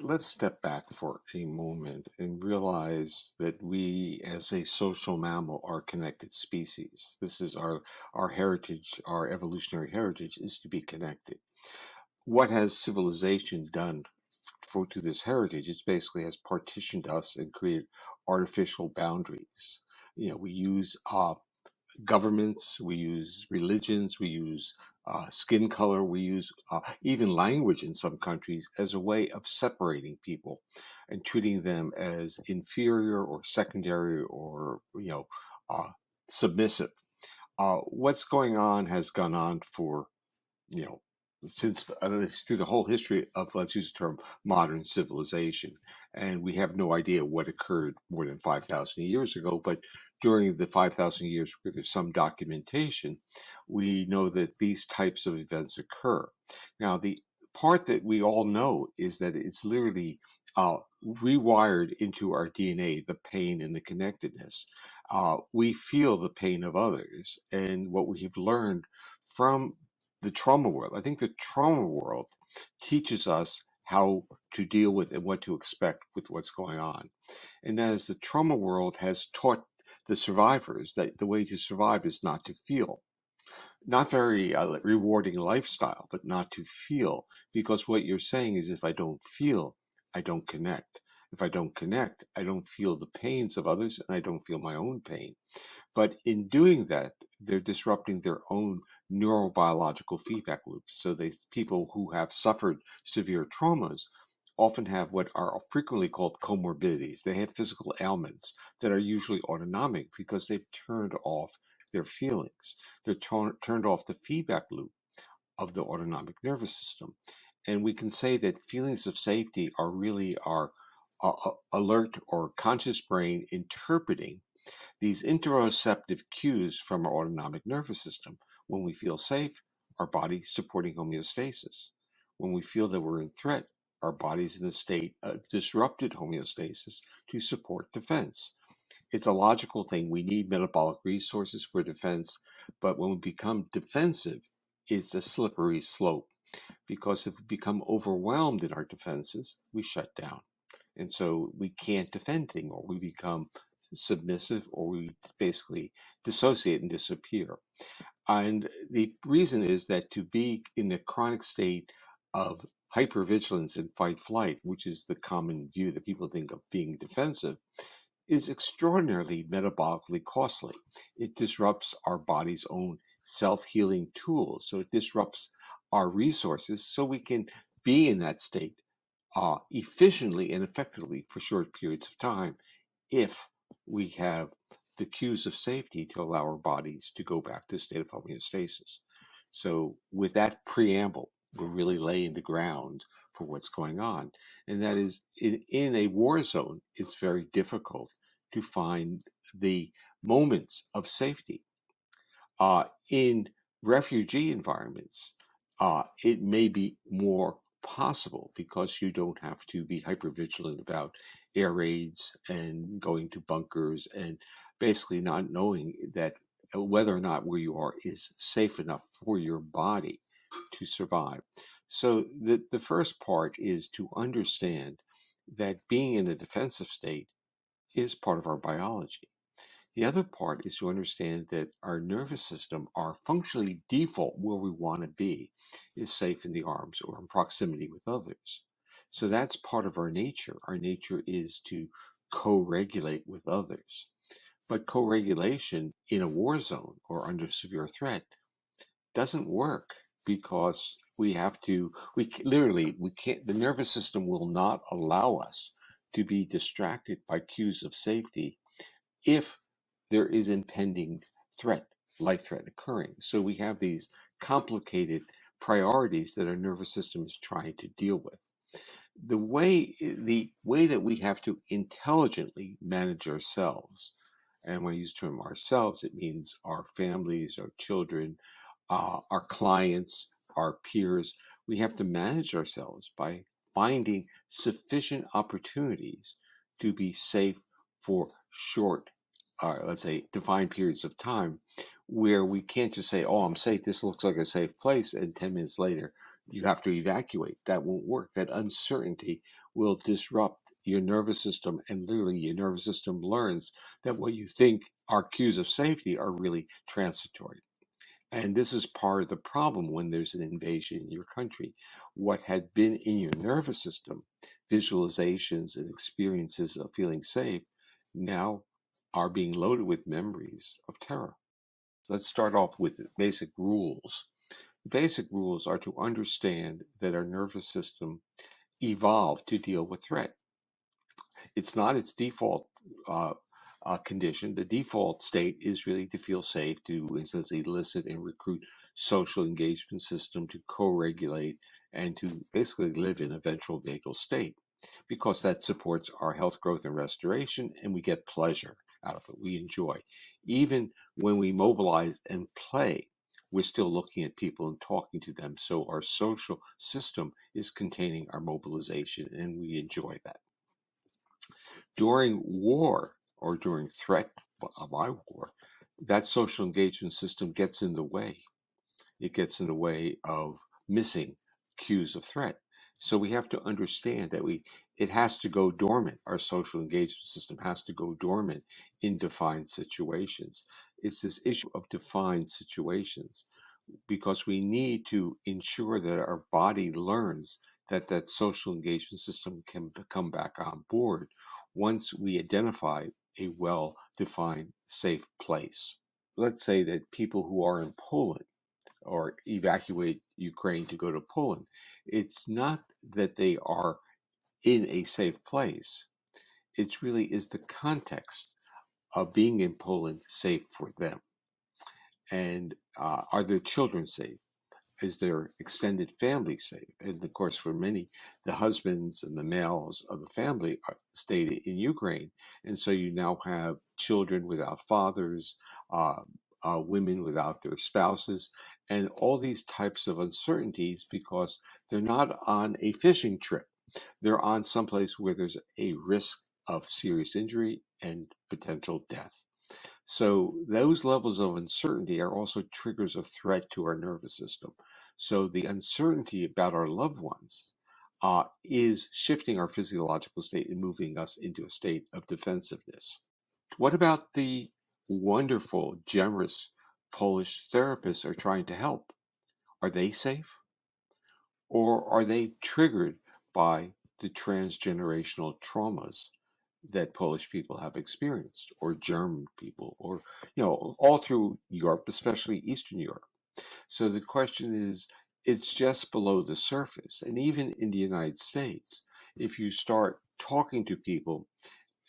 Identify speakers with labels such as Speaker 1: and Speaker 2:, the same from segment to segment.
Speaker 1: let's step back for a moment and realize that we, as a social mammal, are connected species. This is our heritage, our evolutionary heritage is to be connected. What has civilization done to this heritage? It's basically has partitioned us and created artificial boundaries. We use governments, we use religions, we use skin color, we use even language in some countries as a way of separating people and treating them as inferior or secondary or uh, submissive. What's going on has gone on for you know, since through the whole history of, let's use the term, modern civilization. And we have no idea what occurred more than 5,000 years ago, but during the 5,000 years where there's some documentation, we know that these types of events occur. Now, the part that we all know is that it's literally rewired into our DNA, the pain and the connectedness. We feel the pain of others, and what we've learned from the trauma world. I think the trauma world teaches us how to deal with and what to expect with what's going on. And as the trauma world has taught the survivors that the way to survive is not to feel. Not very rewarding lifestyle, but not to feel. Because what you're saying is if I don't feel, I don't connect. If I don't connect, I don't feel the pains of others and I don't feel my own pain. But in doing that, they're disrupting their own neurobiological feedback loops. So people who have suffered severe traumas often have what are frequently called comorbidities. They have physical ailments that are usually autonomic because they've turned off their feelings. They're turned off the feedback loop of the autonomic nervous system. And we can say that feelings of safety are really our alert or conscious brain interpreting these interoceptive cues from our autonomic nervous system. When we feel safe, our body's supporting homeostasis. When we feel that we're in threat, our body's in a state of disrupted homeostasis to support defense. It's a logical thing. We need metabolic resources for defense, but when we become defensive, it's a slippery slope because if we become overwhelmed in our defenses, we shut down. And so we can't defend anymore. We become submissive or we basically dissociate and disappear. And the reason is that to be in a chronic state of hypervigilance and fight flight, which is the common view that people think of being defensive, is extraordinarily metabolically costly. It disrupts our body's own self-healing tools. So it disrupts our resources so we can be in that state efficiently and effectively for short periods of time if we have the cues of safety to allow our bodies to go back to a state of homeostasis. So with that preamble, we're really laying the ground for what's going on. And that is in a war zone, it's very difficult to find the moments of safety. In refugee environments, it may be more possible because you don't have to be hypervigilant about air raids and going to bunkers and basically not knowing that whether or not where you are is safe enough for your body to survive. So the first part is to understand that being in a defensive state is part of our biology. The other part is to understand that our nervous system, our functionally default where we want to be, is safe in the arms or in proximity with others. So that's part of our nature. Our nature is to co-regulate with others. But co-regulation in a war zone or under severe threat doesn't work because we can't, the nervous system will not allow us to be distracted by cues of safety if there is impending threat, life threat occurring. So we have these complicated priorities that our nervous system is trying to deal with. The way that we have to intelligently manage ourselves, and when I use the term ourselves, it means our families, our children, our clients, our peers. We have to manage ourselves by finding sufficient opportunities to be safe for short, let's say, defined periods of time where we can't just say, oh, I'm safe. This looks like a safe place. And 10 minutes later, you have to evacuate. That won't work. That uncertainty will disrupt your nervous system, and literally your nervous system learns that what you think are cues of safety are really transitory. And this is part of the problem when there's an invasion in your country. What had been in your nervous system, visualizations and experiences of feeling safe, now are being loaded with memories of terror. Let's start off with the basic rules. The basic rules are to understand that our nervous system evolved to deal with threat. It's not its default uh, condition. The default state is really to feel safe, to instance, elicit and recruit social engagement system, to co-regulate, and to basically live in a ventral vagal state, because that supports our health, growth, and restoration, and we get pleasure out of it. We enjoy. Even when we mobilize and play, we're still looking at people and talking to them. So our social system is containing our mobilization, and we enjoy that. During war or during threat by war, that social engagement system gets in the way. It gets in the way of missing cues of threat. So we have to understand that it has to go dormant. Our social engagement system has to go dormant in defined situations. It's this issue of defined situations, because we need to ensure that our body learns that that social engagement system can come back on board once we identify a well-defined safe place. Let's say that people who are in Poland or evacuate Ukraine to go to Poland, it's not that they are in a safe place. It really is the context of being in Poland safe for them. And are their children safe? Is their extended family safe? And of course, for many, the husbands and the males of the family stayed in Ukraine. And so you now have children without fathers, uh, women without their spouses, and all these types of uncertainties because they're not on a fishing trip. They're on someplace where there's a risk of serious injury and potential death. So those levels of uncertainty are also triggers of threat to our nervous system. So the uncertainty about our loved ones is shifting our physiological state and moving us into a state of defensiveness. What about the wonderful, generous Polish therapists are trying to help? Are they safe? Or are they triggered by the transgenerational traumas that Polish people have experienced, or German people, or all through Europe, especially Eastern Europe? So the question is, it's just below the surface. And even in the United States, if you start talking to people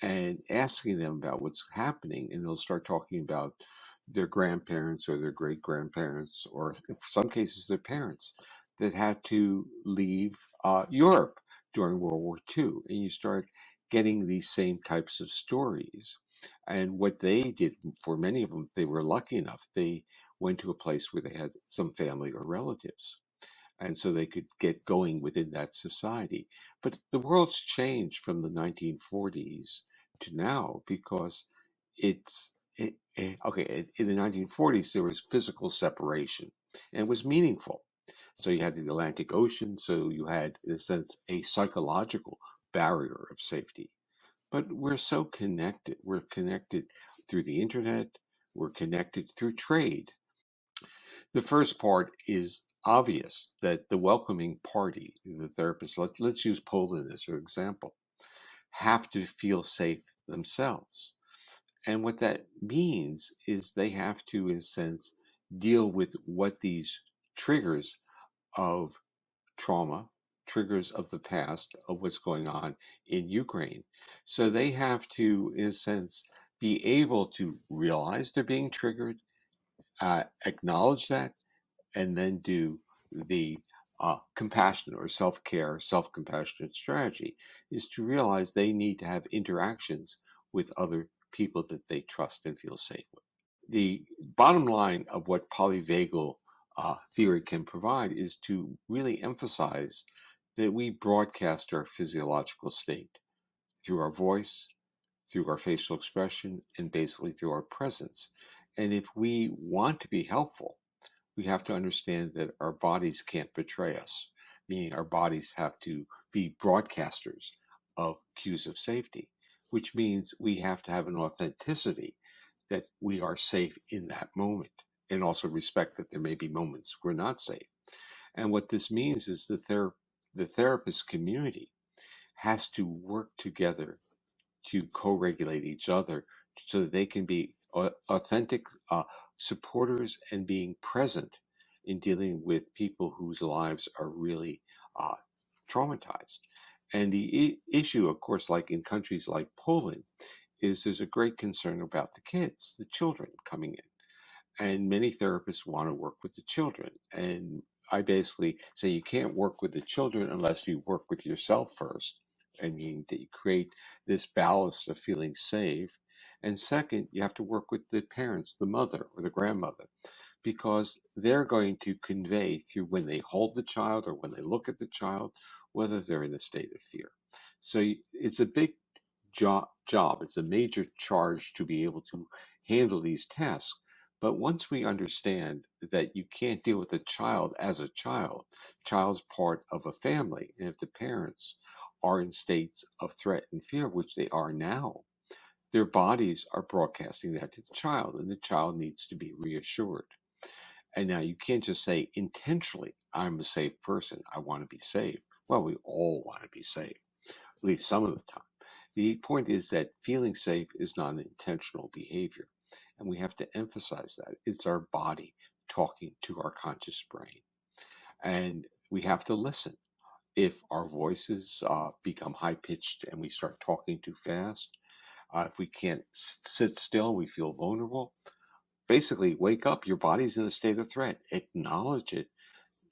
Speaker 1: and asking them about what's happening, and they'll start talking about their grandparents or their great grandparents, or in some cases their parents that had to leave Europe during World War II. And you start getting these same types of stories. And what they did, for many of them, they were lucky enough, they went to a place where they had some family or relatives, and so they could get going within that society. But the world's changed from the 1940s to now, because in the 1940s there was physical separation, and it was meaningful. So you had the Atlantic Ocean, so you had, in a sense, a psychological barrier of safety. But we're so connected. We're connected through the internet. We're connected through trade. The first part is obvious, that the welcoming party, the therapist, let's use Poland as an example, have to feel safe themselves. And what that means is they have to, in a sense, deal with what these triggers of trauma, triggers of the past, of what's going on in Ukraine. So they have to, in a sense, be able to realize they're being triggered, acknowledge that, and then do the compassionate or self-care, self-compassionate strategy, is to realize they need to have interactions with other people that they trust and feel safe with. The bottom line of what polyvagal theory can provide is to really emphasize that we broadcast our physiological state through our voice, through our facial expression, and basically through our presence. And if we want to be helpful, we have to understand that our bodies can't betray us, meaning our bodies have to be broadcasters of cues of safety, which means we have to have an authenticity that we are safe in that moment, and also respect that there may be moments we're not safe. And what this means is that the therapist community has to work together to co-regulate each other so that they can be authentic supporters and being present in dealing with people whose lives are really uh, traumatized. And the issue, of course, like in countries like Poland, is there's a great concern about the kids, the children coming in. And many therapists want to work with the children. And I basically say you can't work with the children unless you work with yourself first. I mean, that you create this ballast of feeling safe. And second, you have to work with the parents, the mother or the grandmother, because they're going to convey through when they hold the child or when they look at the child, whether they're in a state of fear. So it's a big job. It's a major charge to be able to handle these tasks. But once we understand that you can't deal with a child as a child's part of a family, and if the parents are in states of threat and fear, which they are now, their bodies are broadcasting that to the child, and the child needs to be reassured. And now you can't just say intentionally, I'm a safe person, I want to be safe. Well, we all want to be safe, at least some of the time. The point is that feeling safe is not an intentional behavior. And we have to emphasize that. It's our body talking to our conscious brain. And we have to listen. If our voices become high pitched and we start talking too fast, if we can't sit still, we feel vulnerable. Basically, wake up. Your body's in a state of threat. Acknowledge it.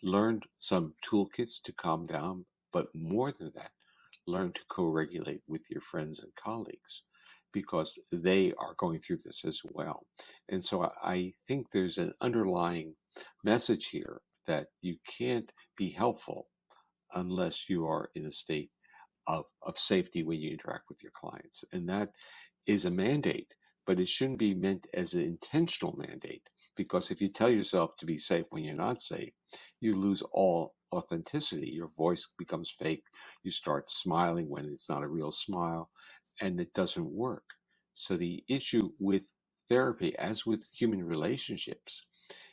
Speaker 1: Learn some toolkits to calm down. But more than that, learn to co-regulate with your friends and colleagues because they are going through this as well. And so I think there's an underlying message here that you can't be helpful unless you are in a state of safety when you interact with your clients. And that is a mandate, but it shouldn't be meant as an intentional mandate. Because if you tell yourself to be safe when you're not safe, you lose all authenticity. Your voice becomes fake. You start smiling when it's not a real smile, and it doesn't work. So the issue with therapy, as with human relationships,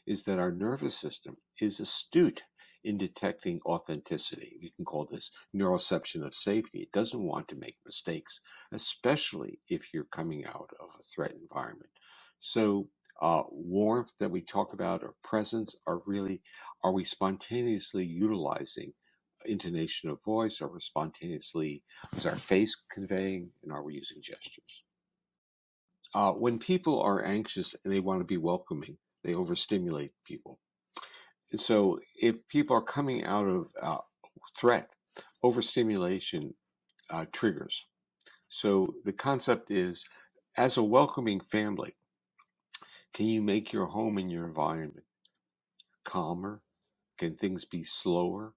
Speaker 1: is that our nervous system is astute in detecting authenticity. We can call this neuroception of safety. It doesn't want to make mistakes, especially if you're coming out of a threat environment. So warmth that we talk about or presence are really, are we spontaneously utilizing intonation of voice? Are we spontaneously, is our face conveying, and are we using gestures? When people are anxious and they want to be welcoming, they overstimulate people. And so if people are coming out of threat, overstimulation triggers. So the concept is, as a welcoming family, can you make your home and your environment calmer? Can things be slower?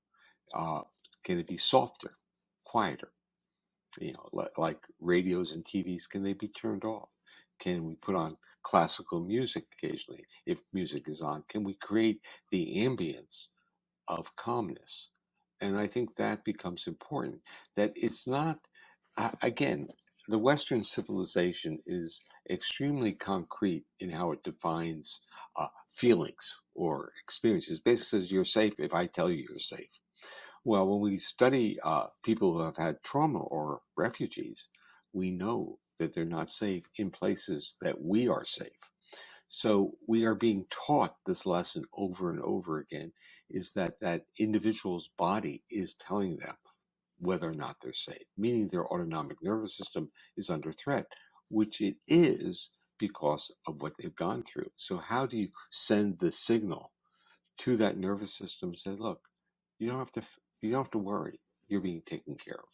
Speaker 1: Uh, can it be softer, quieter? Like radios and TVs, can they be turned off? Can we put on classical music occasionally? If music is on, can we create the ambience of calmness? And I think that becomes important. That it's not, again, the Western civilization is extremely concrete in how it defines feelings or experiences. Basically says you're safe if I tell you you're safe. Well, when we study people who have had trauma or refugees, we know that they're not safe in places that we are safe. So we are being taught this lesson over and over again, is that that individual's body is telling them whether or not they're safe, meaning their autonomic nervous system is under threat, which it is because of what they've gone through. So how do you send the signal to that nervous system and say, look, you don't have to you don't have to worry, you're being taken care of.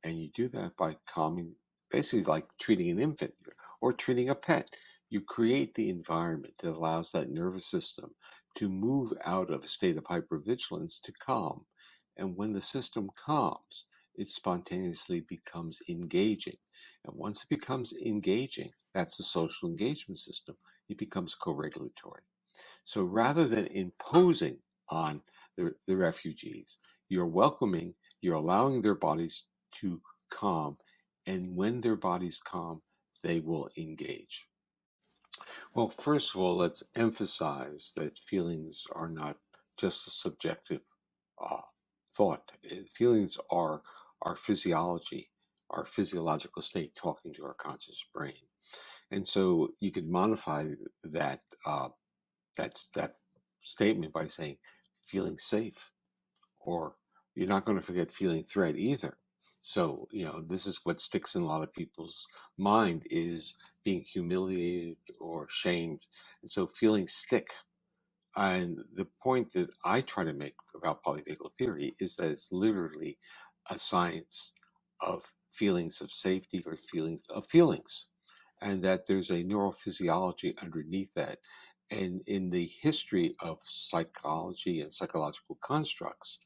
Speaker 1: And you do that by calming, basically like treating an infant or treating a pet. You create the environment that allows that nervous system to move out of a state of hypervigilance to calm. And when the system calms, it spontaneously becomes engaging. And once it becomes engaging, that's the social engagement system, it becomes co-regulatory. So rather than imposing on the refugees, you're welcoming, you're allowing their bodies to calm, and when their body's calm, they will engage. Well, first of all, let's emphasize that feelings are not just a subjective uh, thought. Feelings are our physiology, our physiological state talking to our conscious brain. And so you could modify that that statement by saying feeling safe, or you're not going to forget feeling threat either. So, this is what sticks in a lot of people's mind is being humiliated or shamed. And so feelings stick. And the point that I try to make about polyvagal theory is that it's literally a science of feelings of safety or feelings of feelings, and that there's a neurophysiology underneath that. And in the history of psychology and psychological constructs,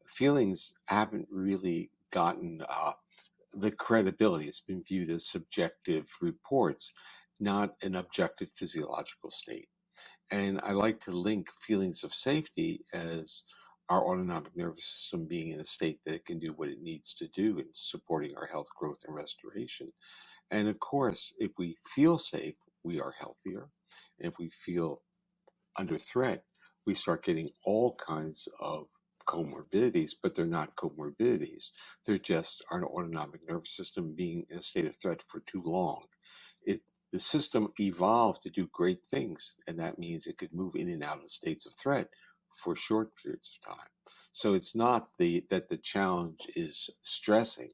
Speaker 1: feelings haven't really gotten the credibility. It's been viewed as subjective reports, not an objective physiological state. And I like to link feelings of safety as our autonomic nervous system being in a state that it can do what it needs to do in supporting our health, growth, and restoration. And of course, if we feel safe, we are healthier. And if we feel under threat, we start getting all kinds of comorbidities, but they're not comorbidities. They're just our autonomic nervous system being in a state of threat for too long. It The system evolved to do great things, and that means it could move in and out of states of threat for short periods of time. So it's not that the challenge is stressing.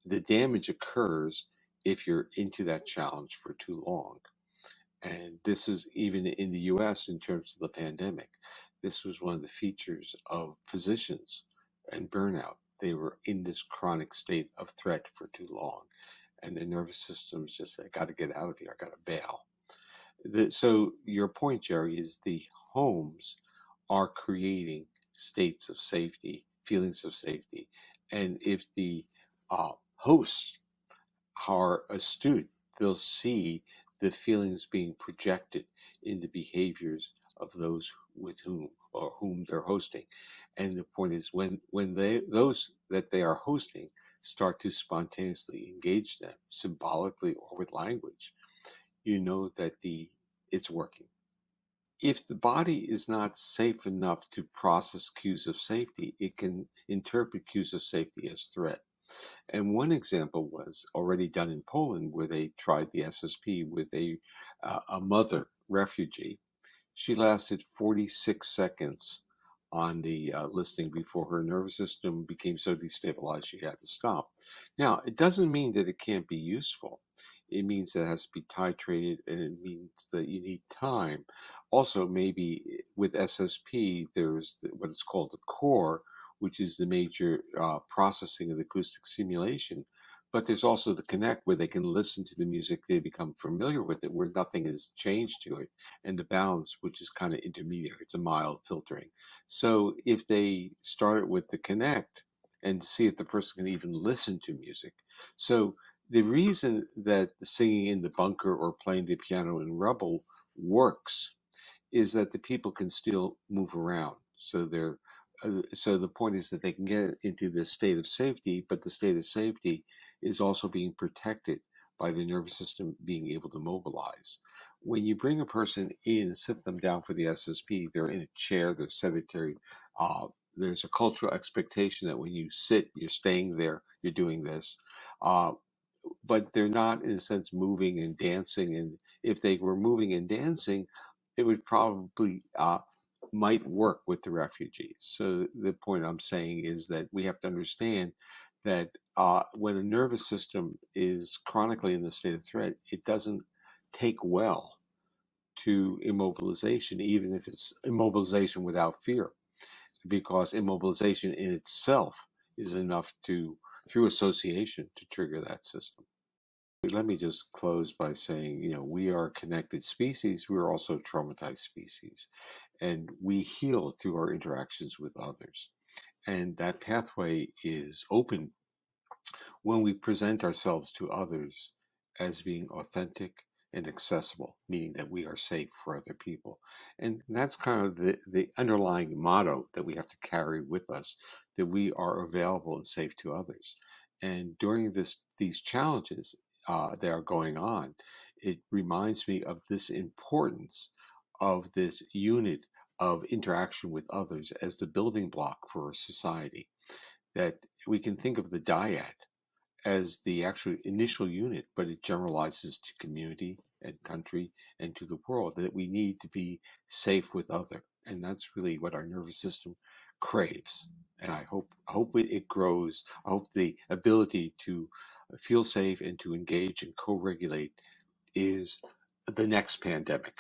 Speaker 1: The damage occurs if you're into that challenge for too long. And this is even in the US in terms of the pandemic. This was one of the features of physicians and burnout. They were in this chronic state of threat for too long. And the nervous system's just, I got to get out of here. I got to bail. So your point, Jerry, is the homes are creating states of safety, feelings of safety. And if the hosts are astute, they'll see the feelings being projected in the behaviors of those with whom they're hosting. And the point is when those that they are hosting start to spontaneously engage them symbolically or with language, you know that it's working. If the body is not safe enough to process cues of safety, it can interpret cues of safety as threat. And one example was already done in Poland, where they tried the SSP with a mother refugee. She lasted 46 seconds on the listing before her nervous system became so destabilized she had to stop. Now, it doesn't mean that it can't be useful. It means that it has to be titrated, and it means that you need time. Also, maybe with SSP, there's what is called the core, which is the major processing of acoustic simulation. But there's also the connect where they can listen to the music, they become familiar with it, where nothing has changed to it, and the balance, which is kind of intermediate. It's a mild filtering. So if they start with the connect and see if the person can even listen to music. So the reason that singing in the bunker or playing the piano in rubble works is that the people can still move around. So the point is that they can get into this state of safety, but the state of safety is also being protected by the nervous system being able to mobilize. When you bring a person in and sit them down for the SSP, they're in a chair, they're sedentary. Uh, there's a cultural expectation that when you sit, you're staying there, you're doing this. Uh, but they're not, in a sense, moving and dancing. And if they were moving and dancing, it would probably might work with the refugees. So the point I'm saying is that we have to understand that when a nervous system is chronically in the state of threat, it doesn't take well to immobilization, even if it's immobilization without fear, because immobilization in itself is enough to, through association, to trigger that system. Let me just close by saying, we are a connected species. We're also a traumatized species, and we heal through our interactions with others. And that pathway is open when we present ourselves to others as being authentic and accessible, meaning that we are safe for other people. And that's kind of the underlying motto that we have to carry with us, that we are available and safe to others. And during these challenges that are going on, it reminds me of this importance of this unit of interaction with others as the building block for a society. That we can think of the dyad as the actual initial unit, but it generalizes to community and country and to the world, that we need to be safe with other. And that's really what our nervous system craves. And I hope it grows. I hope the ability to feel safe and to engage and co-regulate is the next pandemic.